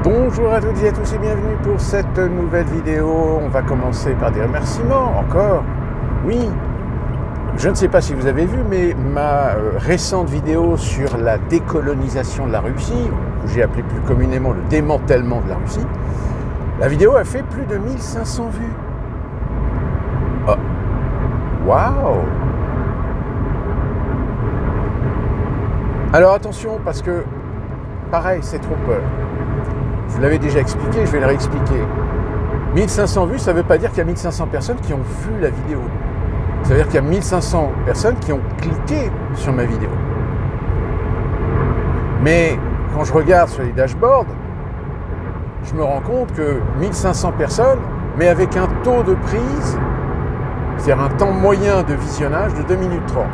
Bonjour à toutes et à tous et bienvenue pour cette nouvelle vidéo. On va commencer par des remerciements, encore. Oui, je ne sais pas si vous avez vu, mais ma récente vidéo sur la décolonisation de la Russie, que j'ai appelé plus communément le démantèlement de la Russie, la vidéo a fait plus de 1500 vues. Oh. Waouh! Alors attention, parce que, pareil, c'est trompeur. Je vous l'avais déjà expliqué, je vais le réexpliquer. 1500 vues, ça ne veut pas dire qu'il y a 1500 personnes qui ont vu la vidéo. Ça veut dire qu'il y a 1500 personnes qui ont cliqué sur ma vidéo. Mais quand je regarde sur les dashboards, je me rends compte que 1500 personnes, mais avec un taux de prise, c'est-à-dire un temps moyen de visionnage de 2 minutes 30.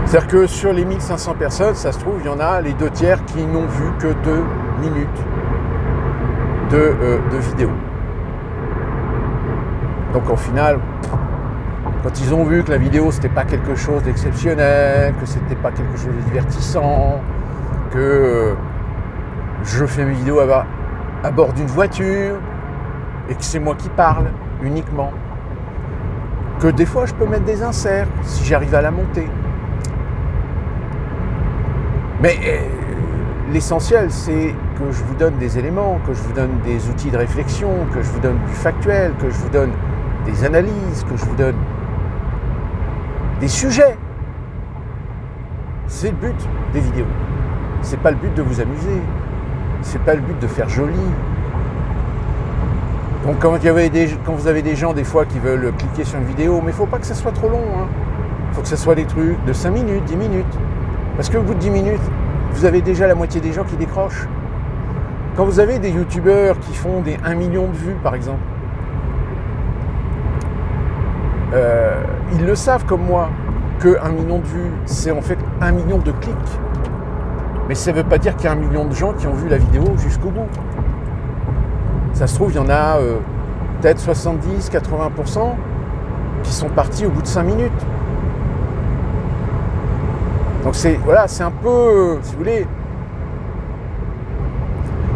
C'est-à-dire que sur les 1500 personnes, ça se trouve, il y en a les 2/3 qui n'ont vu que 2 minutes de vidéo. Donc au final, quand ils ont vu que la vidéo, c'était pas quelque chose d'exceptionnel, que c'était pas quelque chose de divertissant, que je fais mes vidéos à bord d'une voiture, et que c'est moi qui parle uniquement, que des fois je peux mettre des inserts si j'arrive à la monter. Mais l'essentiel, c'est que je vous donne des éléments, que je vous donne des outils de réflexion, que je vous donne du factuel, que je vous donne des analyses, que je vous donne des sujets. C'est le but des vidéos. C'est pas le but de vous amuser. C'est pas le but de faire joli. Donc quand vous avez des gens des fois qui veulent cliquer sur une vidéo, mais il ne faut pas que ça soit trop long. Il faut que ça soit des trucs de 5 minutes, 10 minutes. Parce qu'au bout de 10 minutes, vous avez déjà la moitié des gens qui décrochent. Quand vous avez des youtubeurs qui font des 1 million de vues, par exemple, ils le savent comme moi, que 1 million de vues, c'est en fait 1 million de clics. Mais ça ne veut pas dire qu'il y a 1 million de gens qui ont vu la vidéo jusqu'au bout. Ça se trouve, il y en a peut-être 70-80% qui sont partis au bout de 5 minutes. Donc c'est un peu, si vous voulez,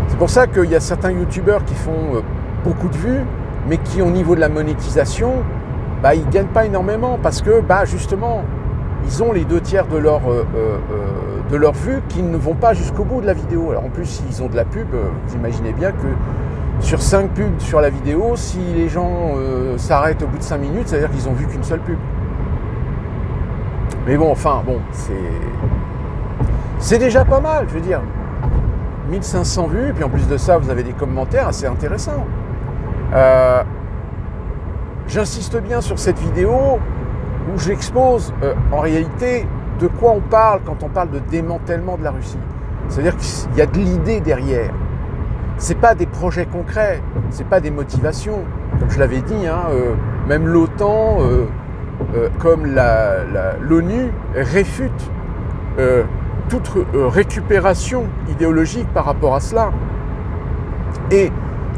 c'est pour ça qu'il y a certains youtubeurs qui font beaucoup de vues, mais qui au niveau de la monétisation, ils ne gagnent pas énormément, parce que justement, ils ont les 2/3 de leurs vues qui ne vont pas jusqu'au bout de la vidéo. Alors en plus, s'ils ont de la pub, vous imaginez bien que sur 5 pubs sur la vidéo, si les gens s'arrêtent au bout de 5 minutes, ça veut dire qu'ils n'ont vu qu'une seule pub. Mais bon, c'est déjà pas mal, je veux dire. 1500 vues, et puis en plus de ça, vous avez des commentaires assez intéressants. J'insiste bien sur cette vidéo où j'expose en réalité de quoi on parle quand on parle de démantèlement de la Russie. C'est-à-dire qu'il y a de l'idée derrière. C'est pas des projets concrets, c'est pas des motivations. Comme je l'avais dit, même l'OTAN, comme l'ONU, réfute toute récupération idéologique par rapport à cela et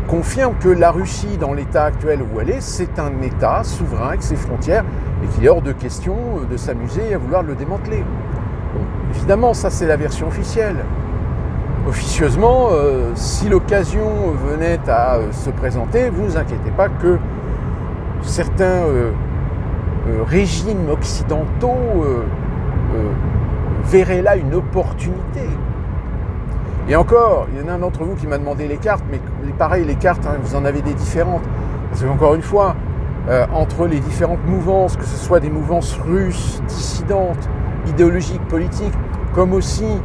confirme que la Russie, dans l'état actuel où elle est, c'est un État souverain avec ses frontières et qu'il est hors de question de s'amuser à vouloir le démanteler. Bon, évidemment, ça c'est la version officielle. Officieusement, si l'occasion venait à se présenter, vous inquiétez pas que certains régimes occidentaux verraient là une opportunité. Et encore, il y en a un d'entre vous qui m'a demandé les cartes, mais pareil, les cartes, vous en avez des différentes. Parce qu'encore une fois, entre les différentes mouvances, que ce soit des mouvances russes, dissidentes, idéologiques, politiques, comme aussi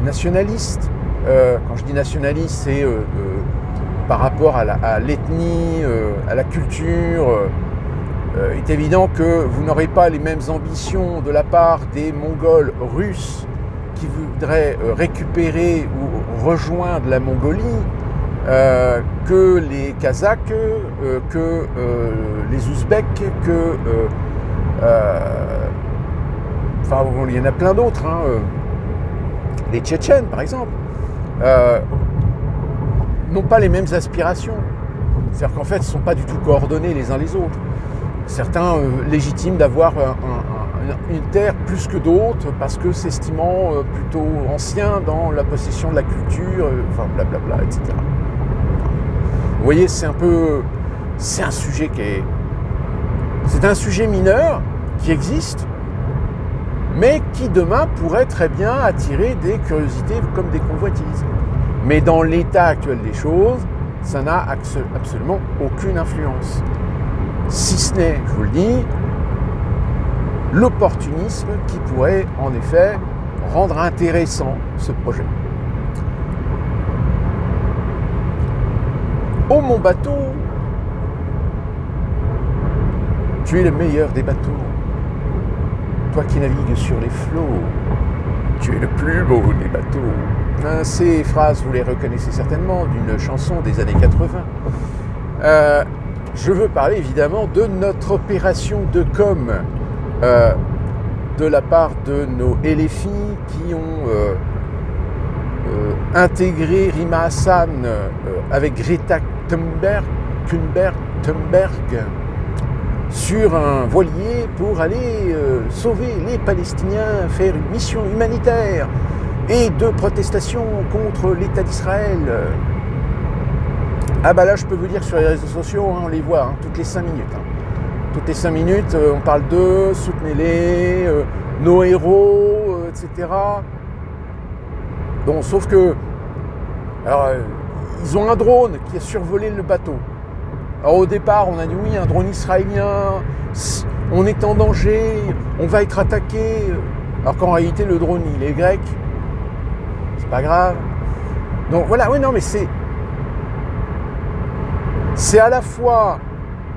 nationalistes, quand je dis nationaliste, c'est par rapport à l'ethnie, à la culture. Il est évident que vous n'aurez pas les mêmes ambitions de la part des Mongols russes qui voudraient récupérer ou rejoindre la Mongolie que les Kazakhs, que les Ouzbeks, il y en a plein d'autres, les Tchétchènes par exemple, n'ont pas les mêmes aspirations. C'est-à-dire qu'en fait, ils ne sont pas du tout coordonnés les uns les autres. Certains légitiment d'avoir une terre plus que d'autres parce que s'estimant plutôt ancien dans la possession de la culture, enfin blablabla, etc. Vous voyez, c'est un sujet c'est un sujet mineur qui existe, mais qui demain pourrait très bien attirer des curiosités comme des convoitises. Mais dans l'état actuel des choses, ça n'a absolument aucune influence. Si ce n'est, je vous le dis, l'opportunisme qui pourrait en effet rendre intéressant ce projet. Oh mon bateau, tu es le meilleur des bateaux. Toi qui navigues sur les flots, tu es le plus beau des bateaux. Ces phrases, vous les reconnaissez certainement d'une chanson des années 80. Je veux parler évidemment de notre opération de com de la part de nos LFI qui ont intégré Rima Hassan avec Greta Thunberg sur un voilier pour aller sauver les Palestiniens, faire une mission humanitaire et de protestation contre l'État d'Israël. Ah bah là, je peux vous dire que sur les réseaux sociaux, on les voit toutes les 5 minutes. Toutes les 5 minutes, on parle d'eux, soutenez-les, nos héros, etc. Bon, sauf que, alors, ils ont un drone qui a survolé le bateau. Alors au départ, on a dit oui, un drone israélien, on est en danger, on va être attaqué. Alors qu'en réalité, le drone, il est grec. C'est pas grave. Donc voilà, oui, non, mais c'est à la fois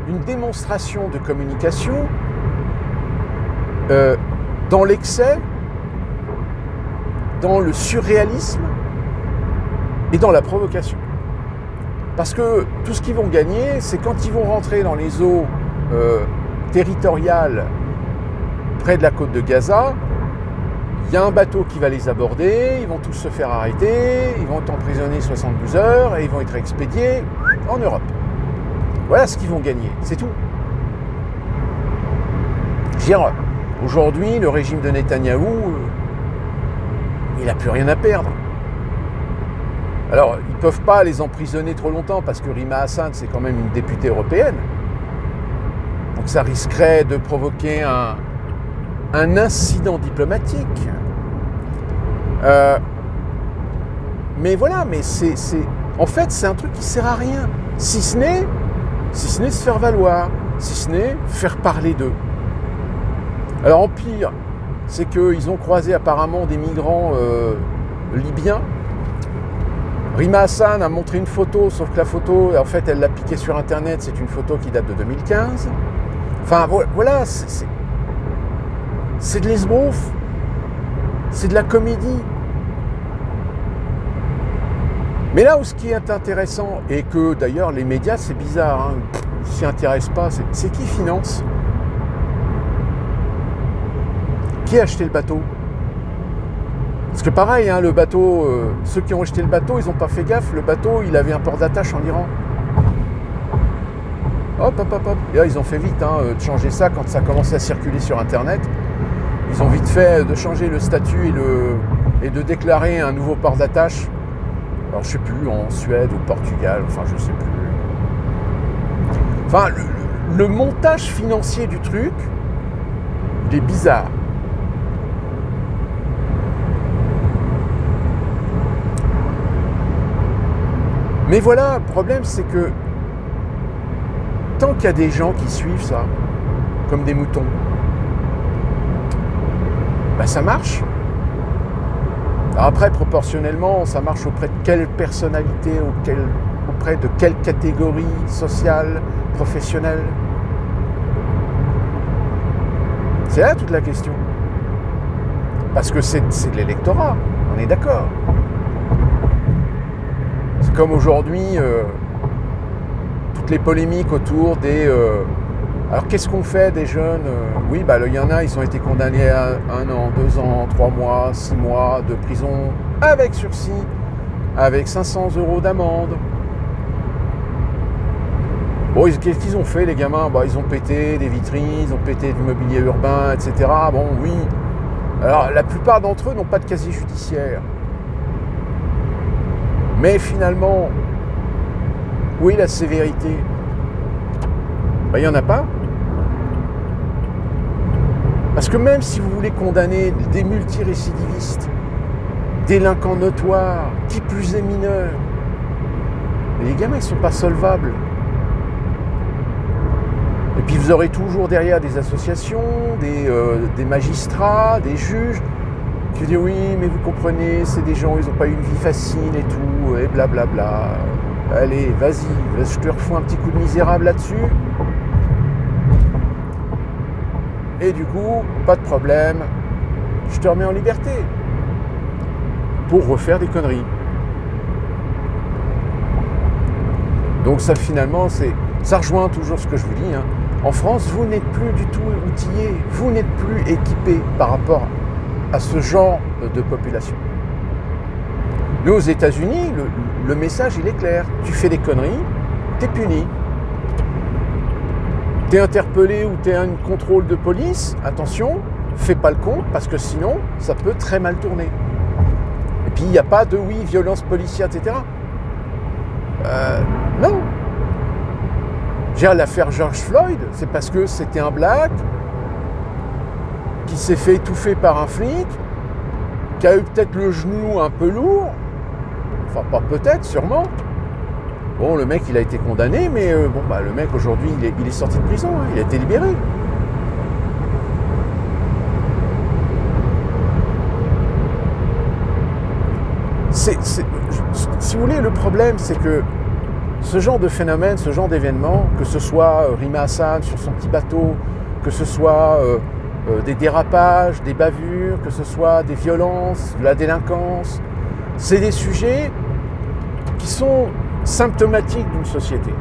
une démonstration de communication dans l'excès, dans le surréalisme et dans la provocation. Parce que tout ce qu'ils vont gagner, c'est quand ils vont rentrer dans les eaux territoriales près de la côte de Gaza, il y a un bateau qui va les aborder, ils vont tous se faire arrêter, ils vont être emprisonnés 72 heures et ils vont être expédiés en Europe. Voilà ce qu'ils vont gagner, c'est tout. Aujourd'hui, le régime de Netanyahou, il n'a plus rien à perdre. Alors, ils ne peuvent pas les emprisonner trop longtemps parce que Rima Hassan, c'est quand même une députée européenne. Donc ça risquerait de provoquer un incident diplomatique. Mais voilà, mais en fait, c'est un truc qui ne sert à rien. Si ce n'est se faire valoir, si ce n'est faire parler d'eux. Alors en pire, c'est qu'ils ont croisé apparemment des migrants libyens. Rima Hassan a montré une photo, sauf que la photo, en fait, elle l'a piquée sur Internet, c'est une photo qui date de 2015. Enfin, voilà, c'est de l'esbrouf, c'est de la comédie. Mais là où ce qui est intéressant, et que d'ailleurs les médias, c'est bizarre, ils ne s'y intéressent pas, c'est qui finance ? Qui a acheté le bateau ? Parce que pareil, le bateau, ceux qui ont acheté le bateau, ils n'ont pas fait gaffe, le bateau, il avait un port d'attache en Iran. Hop. Et là, ils ont fait vite de changer ça quand ça a commencé à circuler sur Internet. Ils ont vite fait de changer le statut et de déclarer un nouveau port d'attache. Alors, je ne sais plus, en Suède ou Portugal, enfin, je ne sais plus. Enfin, le montage financier du truc, il est bizarre. Mais voilà, le problème, c'est que tant qu'il y a des gens qui suivent ça, comme des moutons, ça marche. Alors après, proportionnellement, ça marche auprès de quelle personnalité, auprès de quelle catégorie sociale, professionnelle. C'est là toute la question. Parce que c'est de l'électorat, on est d'accord. C'est comme aujourd'hui, toutes les polémiques autour des... alors qu'est-ce qu'on fait des jeunes ? Oui, il y en a, ils ont été condamnés à 1 an, 2 ans, 3 mois, 6 mois de prison avec sursis, avec 500 € d'amende. Bon, qu'est-ce qu'ils ont fait, les gamins? Bah, ils ont pété des vitrines, ils ont pété du mobilier urbain, etc. Bon, oui. Alors, la plupart d'entre eux n'ont pas de casier judiciaire. Mais finalement, où est la sévérité? Ben, il n'y en a pas. Parce que même si vous voulez condamner des multirécidivistes, délinquants notoires, qui plus est mineurs, les gamins, ils ne sont pas solvables. Et puis vous aurez toujours derrière des associations, des magistrats, des juges, qui disent oui, mais vous comprenez, c'est des gens, ils n'ont pas eu une vie facile et tout, et blablabla. Allez, vas-y, je te refous un petit coup de misérable là-dessus. Et du coup, pas de problème, je te remets en liberté pour refaire des conneries. Donc ça, finalement, ça rejoint toujours ce que je vous dis. En France, vous n'êtes plus du tout outillés, vous n'êtes plus équipés par rapport à ce genre de population. Nous, aux États-Unis, le message, il est clair. Tu fais des conneries, t'es puni. T'es interpellé ou t'es un contrôle de police, attention, fais pas le con, parce que sinon, ça peut très mal tourner. Et puis, il n'y a pas de, oui, violence policière, etc. Non. L'affaire George Floyd, c'est parce que c'était un black qui s'est fait étouffer par un flic, qui a eu peut-être le genou un peu lourd, enfin pas peut-être, sûrement. Bon, le mec, il a été condamné, mais le mec, aujourd'hui, il est sorti de prison, il a été libéré. Si vous voulez, le problème, c'est que ce genre de phénomène, ce genre d'événement, que ce soit Rima Hassan sur son petit bateau, que ce soit des dérapages, des bavures, que ce soit des violences, de la délinquance, c'est des sujets qui sont symptomatiques d'une société.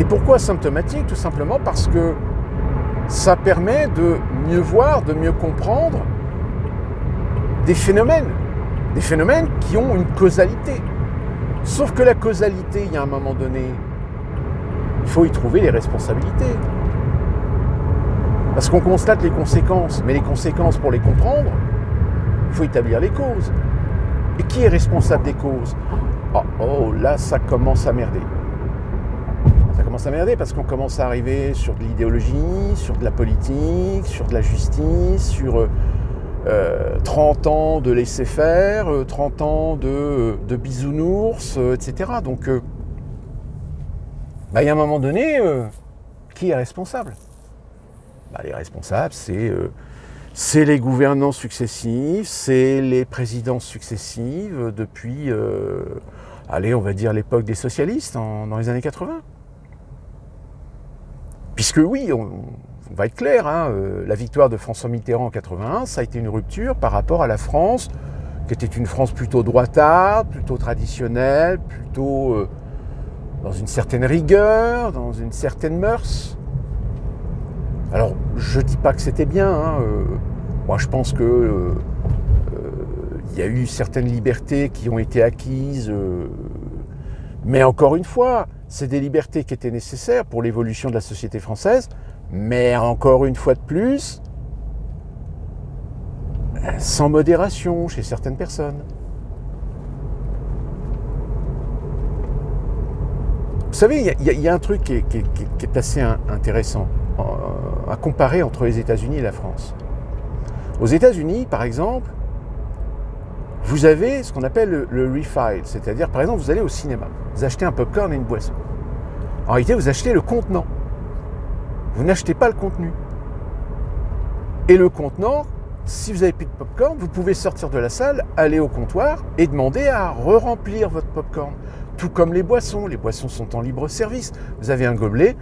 Et pourquoi symptomatiques? Tout simplement parce que ça permet de mieux voir, de mieux comprendre des phénomènes qui ont une causalité. Sauf que la causalité, il y a un moment donné, il faut y trouver les responsabilités. Parce qu'on constate les conséquences, mais les conséquences, pour les comprendre, il faut établir les causes. Et qui est responsable des causes? Là, ça commence à merder. Ça commence à merder parce qu'on commence à arriver sur de l'idéologie, sur de la politique, sur de la justice, sur 30 ans de laisser-faire, 30 ans de bisounours, etc. Donc, il y a un moment donné, qui est responsable? Les responsables, c'est les gouvernants successifs, c'est les présidences successives depuis, on va dire l'époque des socialistes, dans les années 80. Puisque oui, on va être clair, la victoire de François Mitterrand en 81, ça a été une rupture par rapport à la France, qui était une France plutôt droitarde, plutôt traditionnelle, plutôt dans une certaine rigueur, dans une certaine mœurs. Alors, je ne dis pas que c'était bien. Moi, je pense que y a eu certaines libertés qui ont été acquises. Mais encore une fois, c'est des libertés qui étaient nécessaires pour l'évolution de la société française. Mais encore une fois de plus, sans modération chez certaines personnes. Vous savez, il y a un truc qui est assez intéressant à comparer entre les États-Unis et la France. Aux États-Unis, par exemple, vous avez ce qu'on appelle le refill, c'est-à-dire, par exemple, vous allez au cinéma, vous achetez un popcorn et une boisson. En réalité, vous achetez le contenant. Vous n'achetez pas le contenu. Et le contenant, si vous n'avez plus de popcorn, vous pouvez sortir de la salle, aller au comptoir et demander à re-remplir votre popcorn. Tout comme les boissons. Les boissons sont en libre service. Vous avez un gobelet,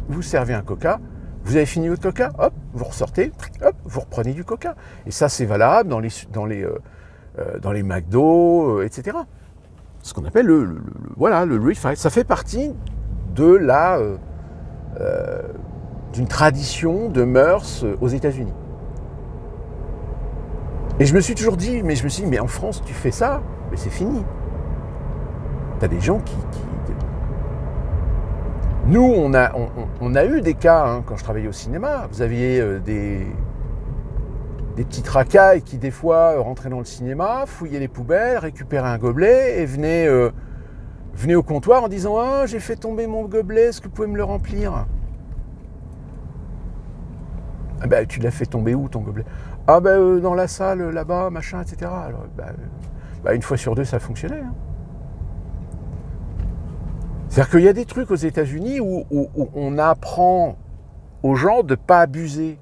vous servez un coca, vous avez fini votre coca, hop, vous ressortez, hop, vous reprenez du coca. Et ça, c'est valable dans les McDo, etc. Ce qu'on appelle le refill. Ça fait partie de d'une tradition de mœurs aux États-Unis. Et je me suis toujours dit, mais en France, tu fais ça, mais c'est fini. T'as des gens Nous, on a eu des cas, hein, quand je travaillais au cinéma. Vous aviez des petites racailles qui, des fois, rentraient dans le cinéma, fouillaient les poubelles, récupéraient un gobelet et venaient au comptoir en disant « Ah, j'ai fait tomber mon gobelet, est-ce que vous pouvez me le remplir ?» Ah ben, tu l'as fait tomber où, ton gobelet? Ah ben, dans la salle, là-bas, machin, etc. Alors, une fois sur deux, ça fonctionnait. Hein. C'est-à-dire qu'il y a des trucs aux États-Unis où on apprend aux gens de ne pas abuser.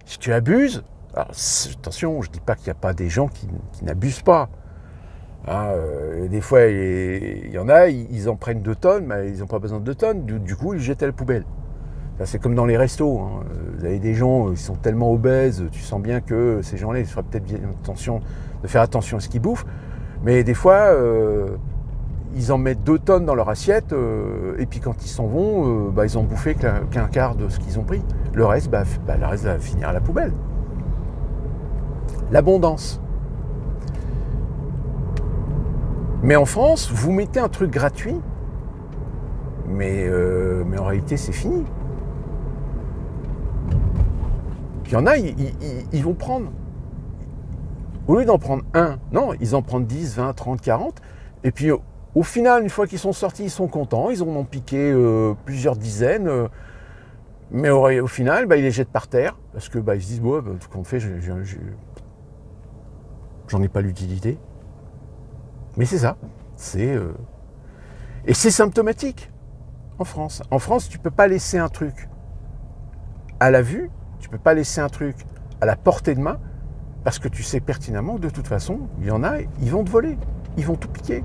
Si tu abuses, alors, attention, je ne dis pas qu'il n'y a pas des gens qui n'abusent pas. Hein, des fois, il y en a, ils en prennent 2 tonnes, mais ils n'ont pas besoin de 2 tonnes, du coup, ils jettent à la poubelle. Ça, c'est comme dans les restos. Hein. Vous avez des gens qui sont tellement obèses, tu sens bien que ces gens-là, ils feraient peut-être bien attention de faire attention à ce qu'ils bouffent. Mais des fois, ils en mettent 2 tonnes dans leur assiette, et puis quand ils s'en vont, ils ont bouffé qu'un quart de ce qu'ils ont pris. Le reste, le reste va finir à la poubelle. L'abondance. Mais en France, vous mettez un truc gratuit, mais en réalité, c'est fini. Puis il y en a, ils vont prendre. Au lieu d'en prendre un, non, ils en prennent 10, 20, 30, 40. Et puis au final, une fois qu'ils sont sortis, ils sont contents. Ils en ont piqué plusieurs dizaines. Mais au final, ils les jettent par terre. Parce que ils se disent, tout qu'on fait, j'en ai pas l'utilité. Mais c'est ça. Et c'est symptomatique en France. En France, tu ne peux pas laisser un truc à la vue. Tu ne peux pas laisser un truc à la portée de main parce que tu sais pertinemment que de toute façon, il y en a, ils vont te voler, ils vont tout piquer.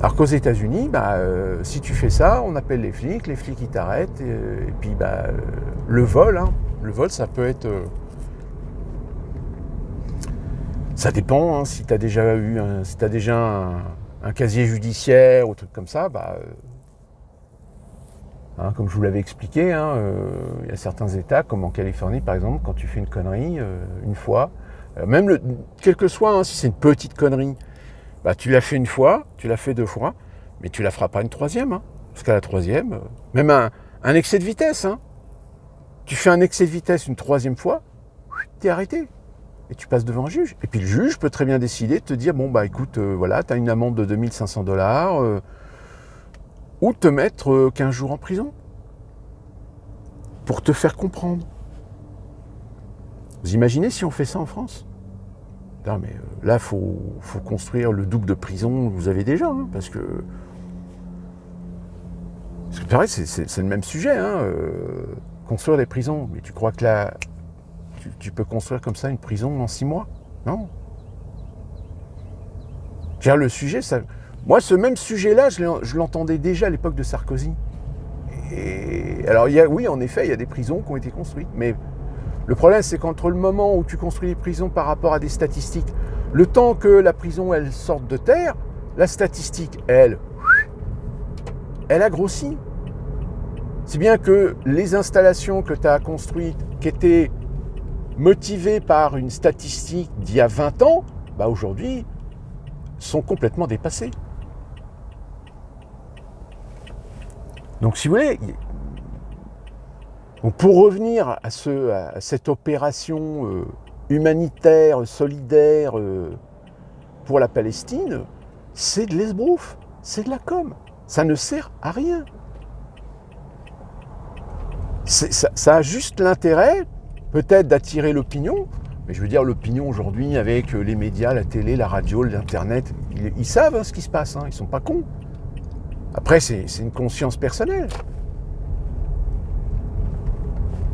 Alors qu'aux États-Unis, si tu fais ça, on appelle les flics ils t'arrêtent, et puis le vol, ça peut être... ça dépend, hein, si tu as déjà un casier judiciaire ou truc comme ça, comme je vous l'avais expliqué, il y a certains États, comme en Californie par exemple, quand tu fais une connerie une fois, quel que soit, si c'est une petite connerie, tu l'as fait une fois, tu l'as fait 2 fois, mais tu la feras pas une 3e, parce qu'à la 3e, même un excès de vitesse, tu fais un excès de vitesse une 3e fois, tu es arrêté, et tu passes devant un juge. Et puis le juge peut très bien décider de te dire, écoute, tu as une amende de 2500 $, ou te mettre 15 jours en prison pour te faire comprendre. Vous imaginez si on fait ça en France? Non, mais là, faut construire le double de prison que vous avez déjà, parce que pareil, c'est le même sujet, construire des prisons. Mais tu crois que là, tu peux construire comme ça une prison en 6 mois? Non. Le sujet, ça... Moi, ce même sujet-là, je l'entendais déjà à l'époque de Sarkozy. Et alors, oui, en effet, il y a des prisons qui ont été construites. Mais le problème, c'est qu'entre le moment où tu construis les prisons par rapport à des statistiques, le temps que la prison, elle sorte de terre, la statistique, elle a grossi. C'est bien que les installations que tu as construites, qui étaient motivées par une statistique d'il y a 20 ans, aujourd'hui, sont complètement dépassées. Donc, si vous voulez, pour revenir à cette opération humanitaire, solidaire pour la Palestine, c'est de l'esbrouf, c'est de la com. Ça ne sert à rien. Ça a juste l'intérêt, peut-être, d'attirer l'opinion. Mais je veux dire, l'opinion aujourd'hui, avec les médias, la télé, la radio, l'Internet, ils savent ce qui se passe, ils ne sont pas cons. Après, c'est une conscience personnelle.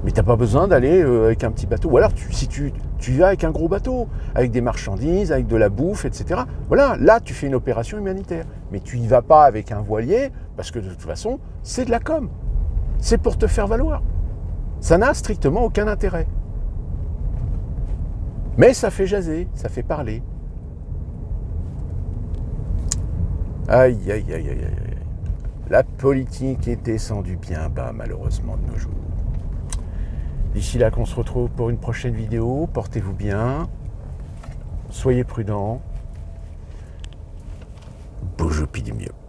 Mais tu n'as pas besoin d'aller avec un petit bateau. Ou alors, si tu vas avec un gros bateau, avec des marchandises, avec de la bouffe, etc. Voilà, là, tu fais une opération humanitaire. Mais tu n'y vas pas avec un voilier, parce que de toute façon, c'est de la com. C'est pour te faire valoir. Ça n'a strictement aucun intérêt. Mais ça fait jaser, ça fait parler. Aïe, aïe, aïe, aïe, aïe. La politique est descendue bien bas, malheureusement, de nos jours. D'ici là qu'on se retrouve pour une prochaine vidéo, portez-vous bien, soyez prudents, Bouge au pied du mieux.